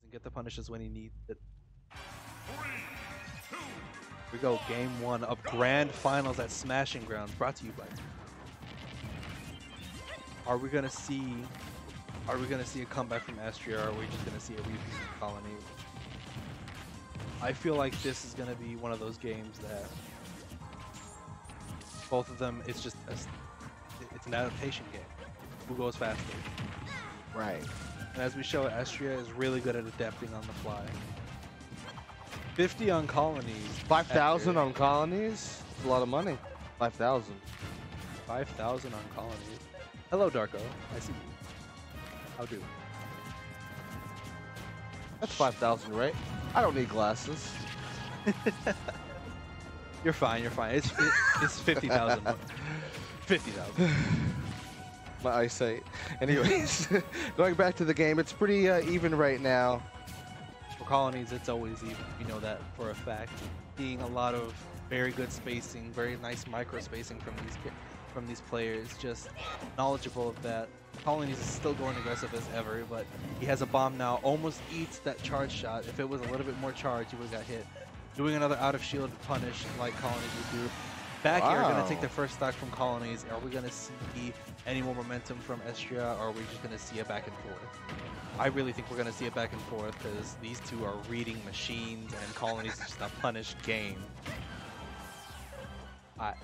and get the punishes when he needs it. Here we go, game one of grand finals at Smashing Grounds, brought to you by. Are we gonna see a comeback from Astria, or are we just gonna see a repeat of Colony? I feel like this is gonna be one of those games that both of them, it's an adaptation game. Who goes faster? Right. And as we show, Astria is really good at adapting on the fly. 50 on Colonies. 5,000 on Colonies? That's a lot of money. 5,000. 5,000 on Colonies. Hello, Darko. I see you. How do? That's 5,000, right? I don't need glasses. You're fine. You're fine. It's 50,000. 50,000. My eyesight. Anyways, going back to the game, it's pretty even right now. For Colonies, it's always even. You know that for a fact. Seeing a lot of very good spacing, very nice micro spacing from these players, just knowledgeable of that. Colonies is still going aggressive as ever, but he has a bomb now, almost eats that charge shot. If it was a little bit more charge, he would have got hit. Doing another out of shield punish like Colonies would do. Back air going to take the first stock from Colonies. Are we going to see any more momentum from Estria, or are we just going to see a back and forth? I really think we're going to see a back and forth because these two are reading machines and Colonies is just a punished game. A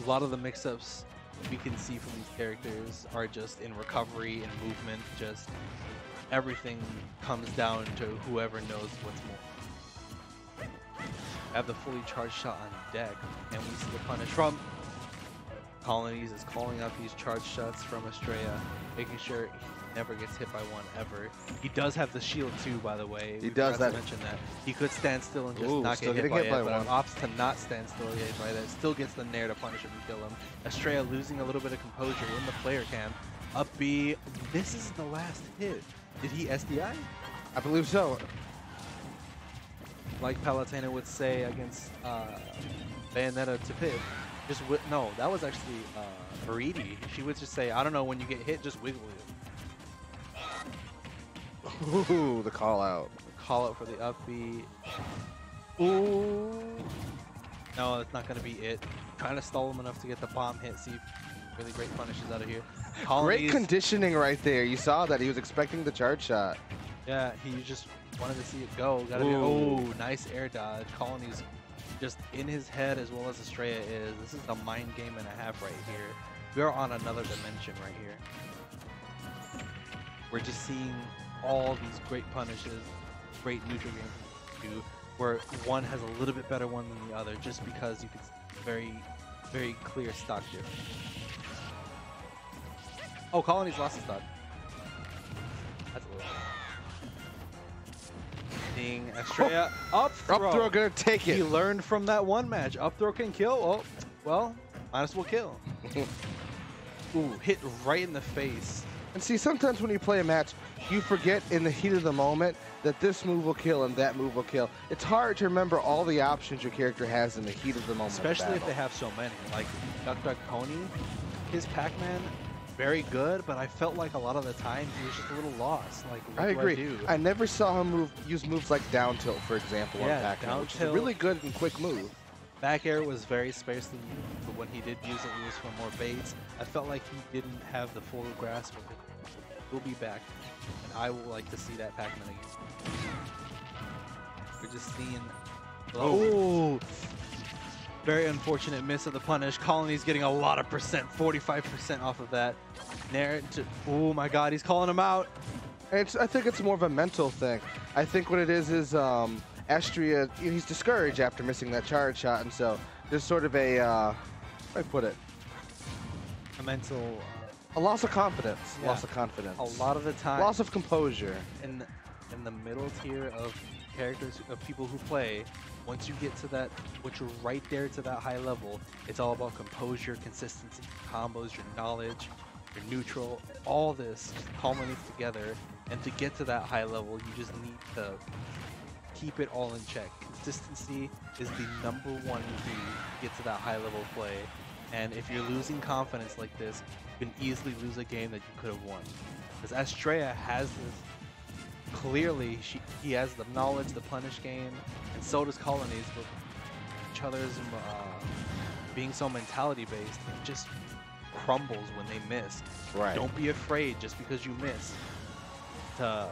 lot of the mix-ups we can see from these characters are just in recovery and movement. Just everything comes down to whoever knows what's more. Have the fully charged shot on deck, and we see the punish from Colonies is calling out these charged shots from Estrella, making sure he never gets hit by one ever. He does have the shield too, by the way. He does that. To mention that he could stand still and just not get hit by it, but opts to not stand still and get hit by that. Still gets the nair to punish him and kill him. Estrella losing a little bit of composure in the player cam. Up B, this is the last hit. Did he SDI? I believe so. Like Palutena would say against Bayonetta to Pip. Just no, that was actually Maridi. She would just say, I don't know, when you get hit, just wiggle it. Ooh, the call out. The call out for the up B. Ooh. No, that's not going to be it. Trying to stall him enough to get the bomb hit. See really great punishes out of here. Great conditioning right there. You saw that. He was expecting the charge shot. Yeah, he just wanted to see it go. Gotta be, oh, nice air dodge. Colonies just in his head as well as Estrella is. This is a mind game and a half right here. We are on another dimension right here. We're just seeing all these great punishes, great neutral games do, where one has a little bit better one than the other, just because you can see very, very clear stock difference. Oh, Colonies lost his stock. That's a little. Seeing Estrella up throw. Up throw gonna take it. He learned from that one match. Up throw can kill. Oh, well, might as well kill. Ooh, hit right in the face. And see, sometimes when you play a match, you forget in the heat of the moment that this move will kill and that move will kill. It's hard to remember all the options your character has in the heat of the moment. Especially if they have so many. Like Duck Duck Pony, his Pac-Man, very good, but I felt like a lot of the time he was just a little lost. Like, what I agree. do? I never saw him use moves like down tilt, for example, on Pac-Man, which is a really good and quick move. Back air was very sparsely used, but when he did use it, it was for more baits. I felt like he didn't have the full grasp of it. He'll be back, and I will like to see that Pac-Man again. We're just seeing... Oh! Very unfortunate miss of the punish. Colony's getting a lot of percent, 45% off of that. Nair to, oh my god, he's calling him out. I think it's more of a mental thing. I think what it is Astria, he's discouraged after missing that charge shot, and so there's sort of a, how do I put it? A mental... a loss of confidence. Yeah. Loss of confidence. A lot of the time. Loss of composure. In the middle tier of characters, of people who play, once you get to that, once you're right there to that high level, it's all about composure, consistency, combos, your knowledge, your neutral, all this just culminates together. And to get to that high level, you just need to keep it all in check. Consistency is the #1 key to get to that high level play. And if you're losing confidence like this, you can easily lose a game that you could have won. Because Estrella has this clearly he has the knowledge, the punish game, and so does Colonies, but each other's being so mentality based, it just crumbles when they miss. Right. Don't be afraid just because you miss to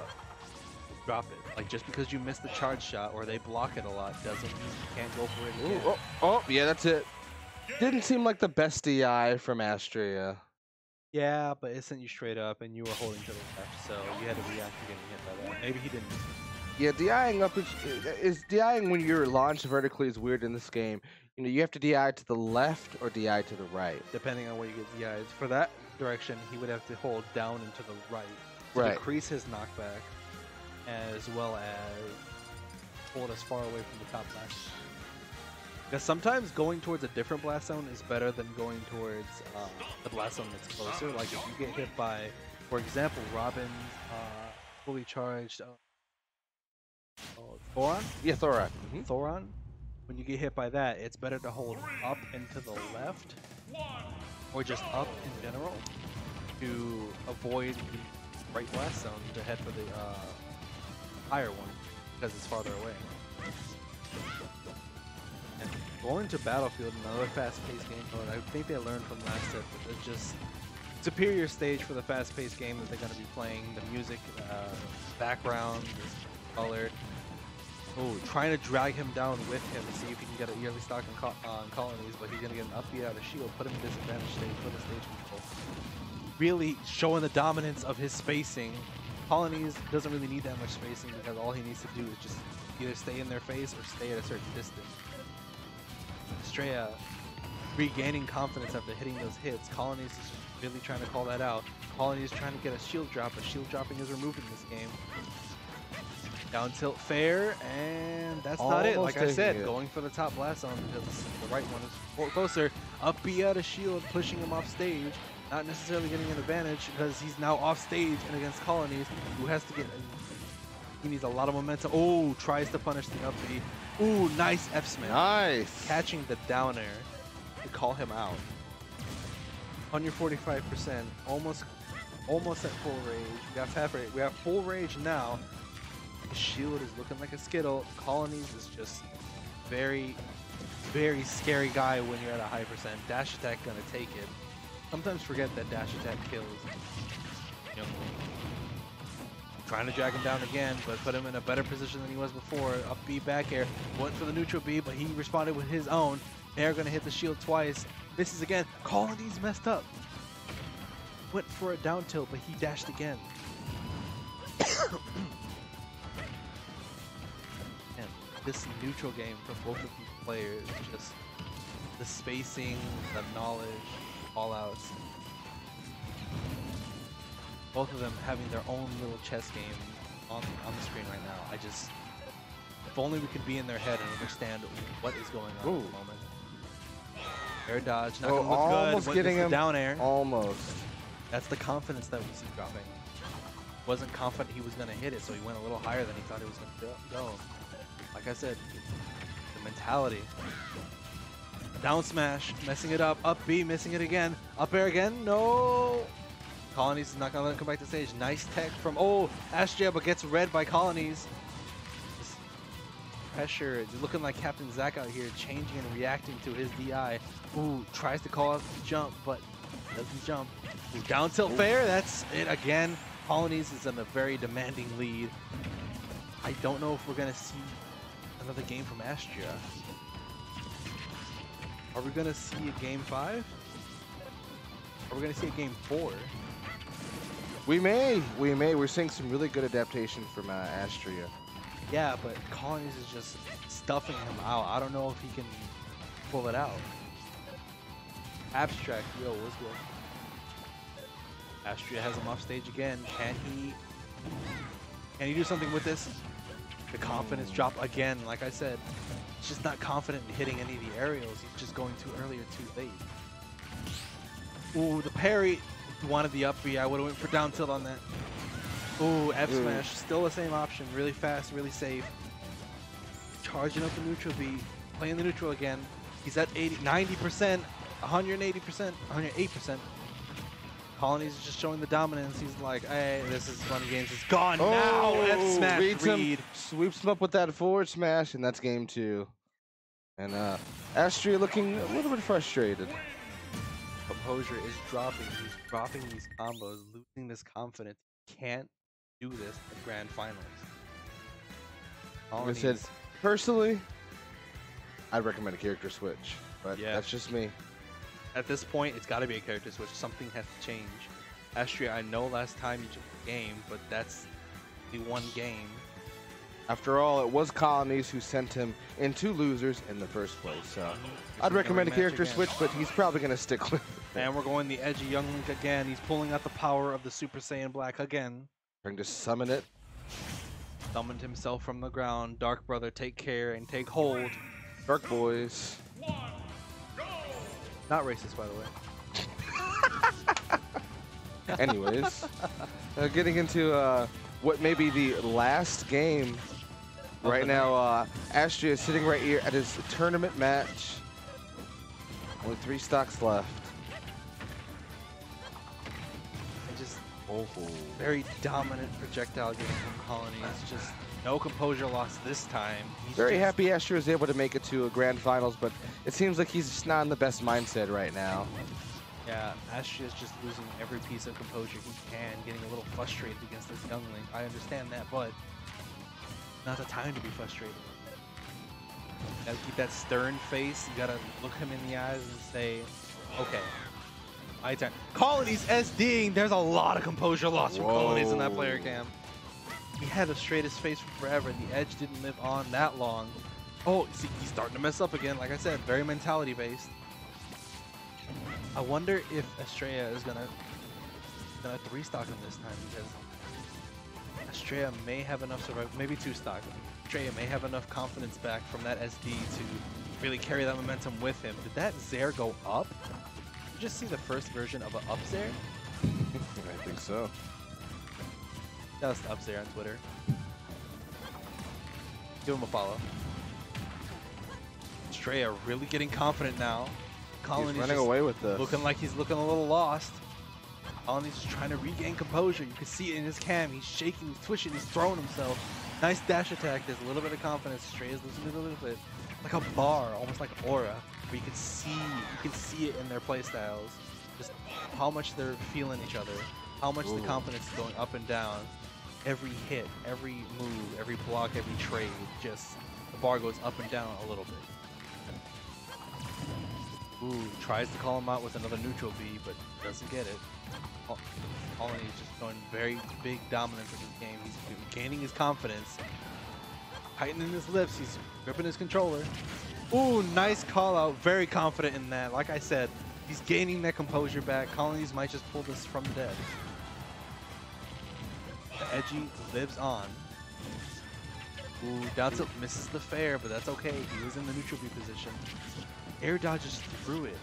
drop it. Like, just because you miss the charge shot or they block it a lot doesn't mean you can't go for it again. Ooh, oh, yeah, that's it. Didn't seem like the best DI from Astria. Yeah, but it sent you straight up and you were holding to the left, so you had to react to getting hit by that. Maybe he didn't. Yeah, DIing up is DIing when you're launched vertically is weird in this game. You know, you have to DI to the left or DI to the right. Depending on where you get DI'd. For that direction, he would have to hold down and to the right to decrease his knockback, as well as hold as far away from the top blast. Because sometimes going towards a different blast zone is better than going towards the blast zone that's closer. Like if you get hit by, for example, Robin's fully charged Thoron? Yeah, Thoron. Thoron. When you get hit by that, it's better to hold up and to the left, or just up in general, to avoid the right blast zone to head for the higher one, because it's farther away. And going to Battlefield, another fast-paced game mode, I think they learned from last set that it's just superior stage for the fast-paced game that they're going to be playing. The music, background, color. Oh, trying to drag him down with him to see if he can get a yearly stock on Colonies, but he's going to get an upbeat out of shield, put him in disadvantage stage for the stage control. Really showing the dominance of his spacing. Colonies doesn't really need that much spacing because all he needs to do is just either stay in their face or stay at a certain distance. Estrella regaining confidence after hitting those hits. Colonies is really trying to call that out. Colonies trying to get a shield drop, but shield dropping is removed in this game. Down tilt fair, and that's not it. Like I said, going for the top blast zone because the right one is closer. Up B out of shield, pushing him off stage. Not necessarily getting an advantage because he's now off stage and against Colonies, who has to get. He needs a lot of momentum. Oh, tries to punish the up B. Ooh, nice F smash. Nice. Catching the down air to call him out. 145%, almost at full rage. We got half rage. We have full rage now. His shield is looking like a Skittle. Colonies is just very, very scary guy when you're at a high percent. Dash attack gonna take it. Sometimes forget that dash attack kills. You know, trying to drag him down again, but put him in a better position than he was before. Up B back air. Went for the neutral B, but he responded with his own. They're gonna hit the shield twice. Misses again. Colonies messed up. Went for a down tilt, but he dashed again. This neutral game from both of these players, just the spacing, the knowledge, all outs. Both of them having their own little chess game on the screen right now. If only we could be in their head and understand what is going on at the moment. Air dodge, not gonna look good. Almost getting him down air. Almost. That's the confidence that we see dropping. Wasn't confident he was gonna hit it, so he went a little higher than he thought it was gonna go. Like I said, the mentality. Down smash, messing it up. Up B, missing it again. Up air again. No. Colonies is not going to let him come back to stage. Nice tech from, Astria, but gets read by Colonies. Just pressure. It's looking like Captain Zack out here, changing and reacting to his DI. Ooh, tries to call out the jump, but doesn't jump. Ooh, down tilt fair. That's it again. Colonies is in a very demanding lead. I don't know if we're going to see another game from Astria. Are we gonna see a game 5? Are we gonna see a game 4? We may. We're seeing some really good adaptation from Astria. Yeah, but Colonies is just stuffing him out. I don't know if he can pull it out. Abstract, yo, what's good? Astria has him off stage again. Can he do something with this? The confidence drop again, like I said. He's just not confident in hitting any of the aerials. He's just going too early or too late. Ooh, the parry. He wanted the up B. I would have went for down tilt on that. Ooh, F smash. Still the same option. Really fast, really safe. Charging up the neutral B. Playing the neutral again. He's at 90%, 180%, 108%. Colonies is just showing the dominance. He's like, hey, this is fun games. It's gone now. Oh, F smash reads him, Reed. sweeps him up with that forward smash, and that's game 2. And Astria looking a little bit frustrated. Composure is dropping. He's dropping these combos, losing this confidence. Can't do this in grand finals. Like I said, personally, I'd recommend a character switch, but Yeah. that's just me. At this point, it's got to be a character switch. Something has to change. Astria, I know last time you took the game, but that's the one game. After all, it was Colonies who sent him into losers in the first place. So I'd recommend a character switch, but he's probably going to stick with it. And we're going the edgy Young Link again. He's pulling out the power of the Super Saiyan Black again. Trying to summon it. Summoned himself from the ground. Dark Brother, take care and take hold. Dark Boys. Not racist, by the way. Anyways, getting into what may be the last game. Right now, Astria is sitting right here at his tournament match. Only 3 stocks left. And just very dominant projectile game from Colonies. Just no composure loss this time. He's Very just happy Astria is able to make it to a grand finals, but it seems like he's just not in the best mindset right now. Yeah, Astria is just losing every piece of composure he can, getting a little frustrated against this Young Link. I understand that, but not the time to be frustrated. You gotta keep that stern face. You gotta look him in the eyes and say, okay, my turn. Colonies SDing. There's a lot of composure loss from Colonies in that player cam. He had the straightest face for forever. The edge didn't live on that long. Oh, see, he's starting to mess up again. Like I said, very mentality based. I wonder if Estrella is gonna 3-stock him this time, because Estrella may have enough survival, maybe 2-stock. Estrella may have enough confidence back from that SD to really carry that momentum with him. Did that Zair go up? Did you just see the first version of an up Zair? I think so. That was the up Zair on Twitter. Give him a follow. Estrella really getting confident now. Colonies He's running away with this. Looking like he's looking a little lost. Colonies is trying to regain composure. You can see it in his cam. He's shaking, he's twitching, he's throwing himself. Nice dash attack. There's a little bit of confidence. Stray is losing it a little bit. Like a bar, almost like aura, where you can see it in their playstyles. Just how much they're feeling each other. How much the confidence is going up and down. Every hit, every move, every block, every trade. Just the bar goes up and down a little bit. Ooh, tries to call him out with another neutral B, but doesn't get it. Colony is just showing very big dominance in this game. He's gaining his confidence, tightening his lips, he's gripping his controller. Ooh, nice call out, very confident in that. Like I said, he's gaining that composure back. Colonies might just pull this from the dead. The edgy lives on. Ooh, down tilt misses the fair, but that's okay. He was in the neutral B position. Air dodges through it.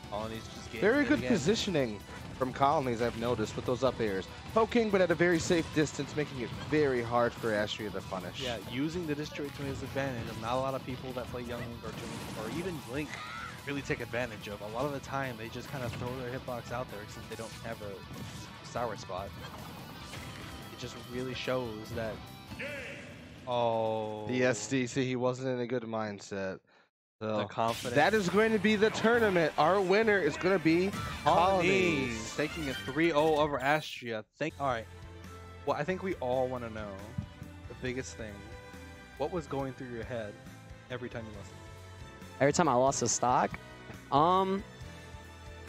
Colonies just very good positioning from Colonies, I've noticed, with those up airs. Poking, but at a very safe distance, making it very hard for Astria to punish. Yeah, using the district to his advantage. Not a lot of people that play Young Link or even Link really take advantage of. A lot of the time, they just kind of throw their hitbox out there since they don't have a sour spot. It just really shows that. Oh. The SDC, he wasn't in a good mindset. So the confidence. that is going to be the tournament. Our winner is going to be Colonies. Taking a 3-0 over Astria. All right. Well, I think we all want to know the biggest thing. What was going through your head every time you lost? Every time I lost a stock?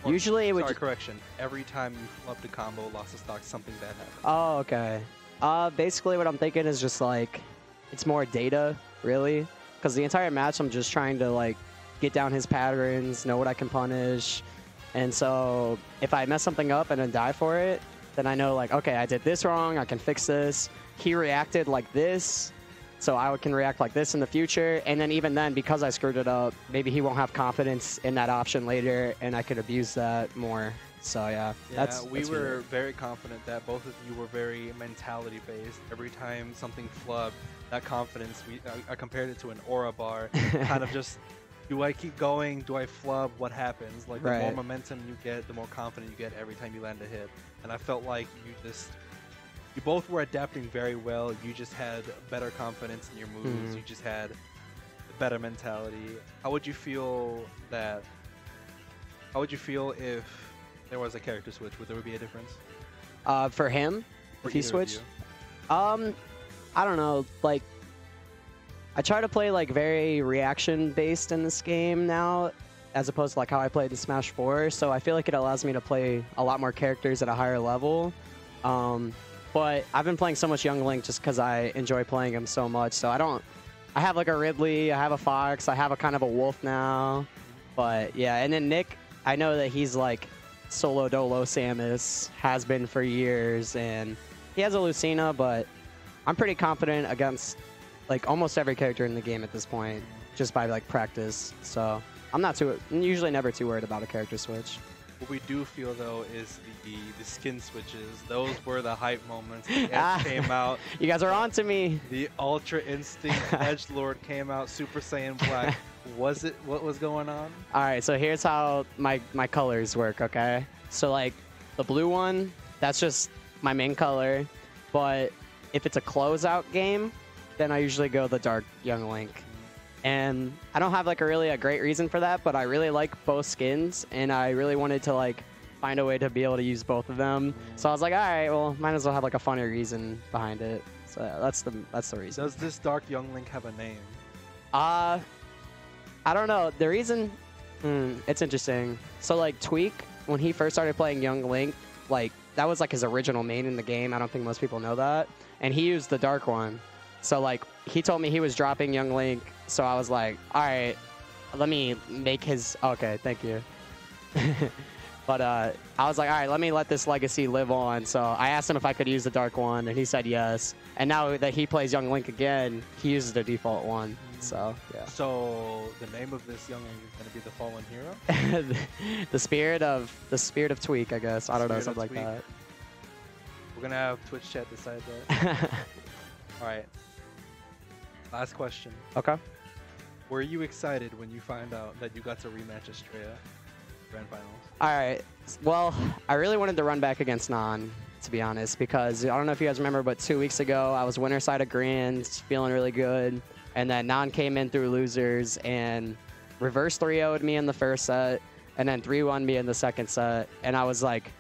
Usually it would... Sorry, correction. Every time you flubbed a combo, lost a stock, something bad happened. Oh, okay. Basically what I'm thinking is just like, it's more data, really. Because the entire match, I'm just trying to like get down his patterns, know what I can punish. And so if I mess something up and then die for it, then I know like, okay, I did this wrong, I can fix this. He reacted like this, so I can react like this in the future. And then even then, because I screwed it up, maybe he won't have confidence in that option later, and I could abuse that more. So yeah, we were very confident that both of you were very mentality based. Every time something flubbed, that confidence, I compared it to an aura bar, kind of just do I keep going? Do I flub? What happens? Like, the more Right. momentum you get, the more confident you get every time you land a hit. And I felt like you both were adapting very well. You just had better confidence in your moves. You just had a better mentality. How would you feel if there was a character switch? Would there be a difference? For him, For if he either of switched, you? I don't know. Like, I try to play like very reaction based in this game now, as opposed to like how I played in Smash 4. So I feel like it allows me to play a lot more characters at a higher level. But I've been playing so much Young Link just because I enjoy playing him so much. So I have like a Ridley, I have a Fox, I have a kind of a Wolf now. But yeah, and then Nick, I know that he's like solo dolo Samus, has been for years, and he has a Lucina, but I'm pretty confident against like almost every character in the game at this point, just by like practice. So I'm usually never too worried about a character switch. What we do feel though is the skin switches. Those were the hype moments. The Edge came out. You guys are on to me. The Ultra Instinct Edgelord came out. Super Saiyan Black. What was going on? All right, so here's how my colors work. Okay, so like the blue one, that's just my main color. But if it's a closeout game, then I usually go the dark Young Link. And I don't have like a great reason for that, but I really like both skins, and I really wanted to like find a way to be able to use both of them. So I was like, all right, well, might as well have like a funny reason behind it. So yeah, that's the reason. Does this dark Young Link have a name? I don't know. The reason, it's interesting. So like Tweak, when he first started playing Young Link, like that was like his original main in the game. I don't think most people know that. And he used the dark one. So like he told me he was dropping Young Link. So I was like, all right, let me make his, okay, thank you. But I was like, all right, let me let this legacy live on. So I asked him if I could use the dark one, and he said yes. And now that he plays Young Link again, he uses the default one. So yeah. So the name of this Young Link is going to be the Fallen Hero? the spirit of Tweak, I guess. I don't know, something like that. We're going to have Twitch chat decide that. All right. Last question. Okay. Were you excited when you found out that you got to rematch Estrella Grand Finals? All right. Well, I really wanted to run back against Nan, to be honest, because I don't know if you guys remember, but 2 weeks ago, I was winner side of Grands, feeling really good. And then Nan came in through losers and reverse 3-0'd me in the first set, and then 3-1 me in the second set. And I was like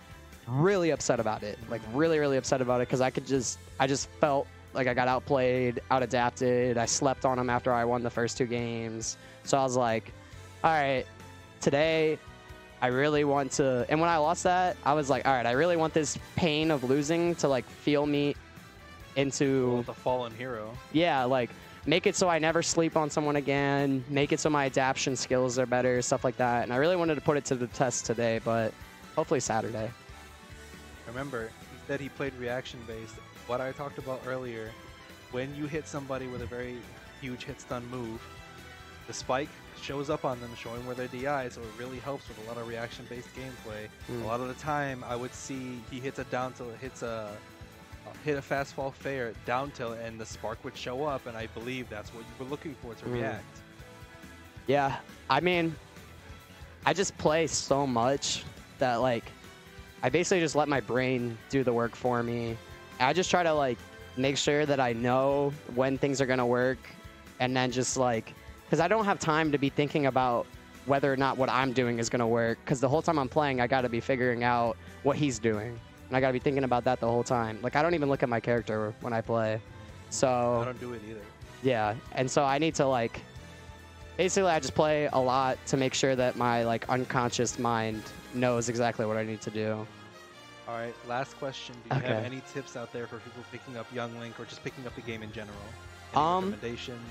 really upset about it, like really, really upset about it, because I just felt like I got outplayed, out-adapted. I slept on him after I won the first 2 games. So I was like, all right, today I really want to... And when I lost that, I was like, all right, I really want this pain of losing to like feel me into... the Fallen Hero. Yeah, like make it so I never sleep on someone again, make it so my adaptation skills are better, stuff like that. And I really wanted to put it to the test today, but hopefully Saturday. Remember, he said he played reaction-based. What I talked about earlier, when you hit somebody with a very huge hit stun move, the spike shows up on them, showing where their DI, so it really helps with a lot of reaction-based gameplay. A lot of the time, I would see he hits a down tilt, hit a fast fall fair down tilt, and the spark would show up, and I believe that's what you were looking for to react. Yeah, I mean, I just play so much that like I basically just let my brain do the work for me. I just try to like make sure that I know when things are gonna work, and then just like, because I don't have time to be thinking about whether or not what I'm doing is gonna work, because the whole time I'm playing I gotta be figuring out what he's doing, and I gotta be thinking about that the whole time. Like I don't even look at my character when I play. So I don't do it either. Yeah, and so I need to like, basically I just play a lot to make sure that my like unconscious mind knows exactly what I need to do. All right, last question. Do you have any tips out there for people picking up Young Link or just picking up the game in general? Any recommendations?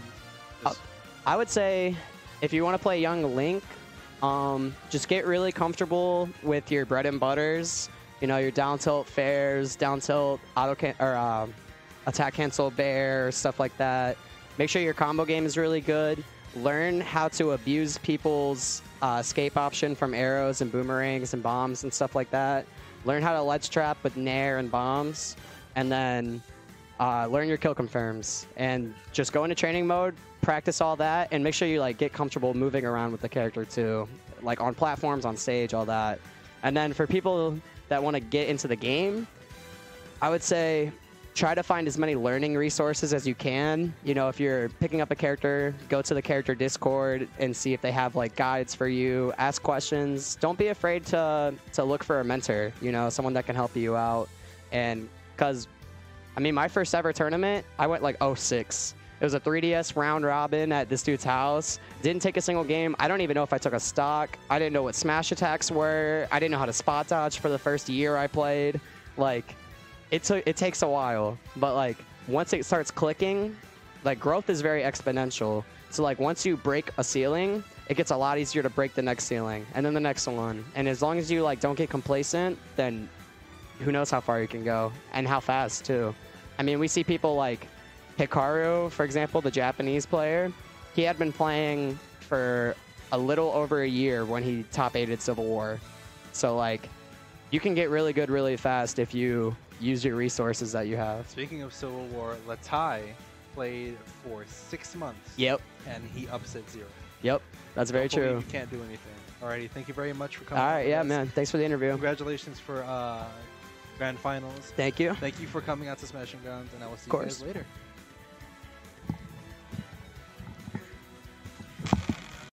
I would say if you want to play Young Link, just get really comfortable with your bread and butters. You know, your down tilt fairs, down tilt attack cancel bear, stuff like that. Make sure your combo game is really good. Learn how to abuse people's escape option from arrows and boomerangs and bombs and stuff like that. Learn how to ledge trap with nair and bombs, and then learn your kill confirms, and just go into training mode, practice all that, and make sure you like get comfortable moving around with the character too, like on platforms, on stage, all that. And then for people that want to get into the game, I would say try to find as many learning resources as you can. You know, if you're picking up a character, go to the character Discord and see if they have like guides for you. Ask questions. Don't be afraid to look for a mentor, you know, someone that can help you out. And because, I mean, my first ever tournament, I went like 0-6. It was a 3DS round robin at this dude's house. Didn't take a single game. I don't even know if I took a stock. I didn't know what smash attacks were. I didn't know how to spot dodge for the first year I played. Like, it takes a while, but like once it starts clicking, like growth is very exponential. So like once you break a ceiling, it gets a lot easier to break the next ceiling and then the next one. And as long as you like don't get complacent, then who knows how far you can go and how fast too. I mean, we see people like Hikaru, for example, the Japanese player. He had been playing for a little over a year when he top 8'd Civil War. So like you can get really good really fast if you use your resources that you have. Speaking of Civil War, Latai played for 6 months. Yep. And he upset 0. Yep. That's very true. You can't do anything. Alrighty, thank you very much for coming. All right, yeah, man. Thanks for the interview. Congratulations for Grand Finals. Thank you. Thank you for coming out to Smashing Grounds, and I will see you guys later.